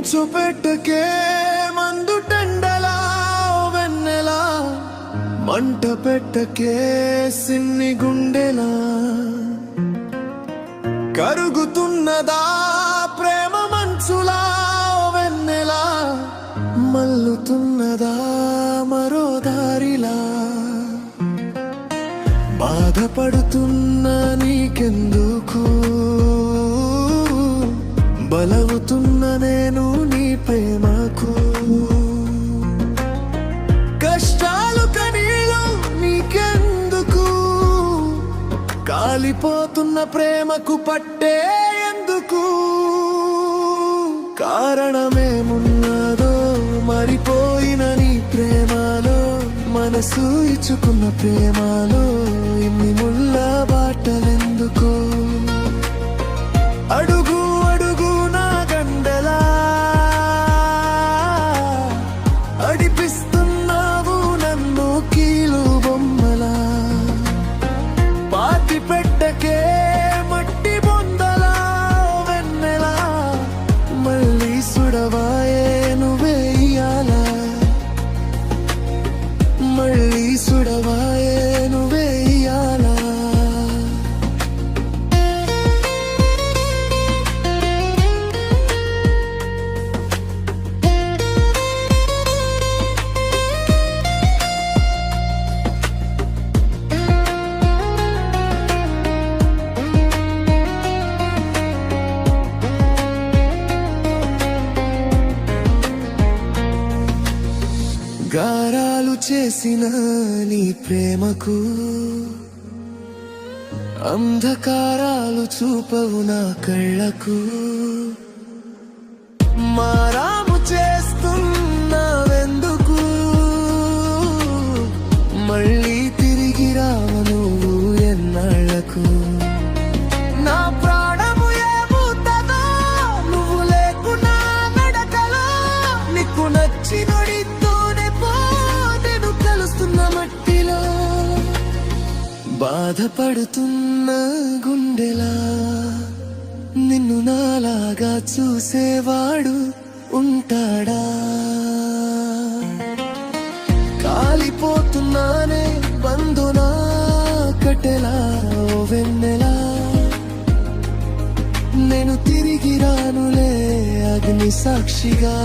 చిచ్చు పెట్టకే మందు టెండలా వెన్నెలా మంట పెట్టకే సిన్ని గుండెలా కరుగుతున్నదా ప్రేమ మంచులా వెన్నెలా మల్లుతున్నదా మరో దారిలా బాధపడుతున్న నీకెందుకు బలవుతున్న నేను నీ ప్రేమకు కష్టాలు కనీళ్ళు నీకెందుకు కాలిపోతున్న ప్రేమకు పట్టే ఎందుకు కారణమేమున్నదో మరిపోయిన నీ ప్రేమలో మనసు ఇచ్చుకున్న ప్రేమలో ఇన్ని ముళ్ళ బాటలెందుకు అడుగు అడుగు నా గండెలా అడిపిస్తున్నావు నన్ను కీలు బొమ్మలా పాతి పెట్టకే మట్టి బొందలా వెన్నెలా మళ్ళీ సుడవాయే నువ్వేయాలా మళ్ళీ సుడవాయే నువ్వేయాలా గారాలు చేసిన నీ ప్రేమకు అంధకారాలు చూపవు నా కళ్ళకు మారాము చేస్తున్నావెందుకు మళ్ళీ తిరిగి రావు నువ్వు ఎన్నాళ్లకు నా ప్రాణము ఏమవుతుందో నువ్వు లేకున్నా నడకలో నీకు నచ్చినోడి మట్టిలో బాధపడుతున్న గుండెలా నిన్ను నాలాగా చూసేవాడు ఉంటాడా కాలిపోతున్నానే బంధునా కట్టెలా ఓ వెన్నెలా నేను తిరిగి రానులే అగ్ని సాక్షిగా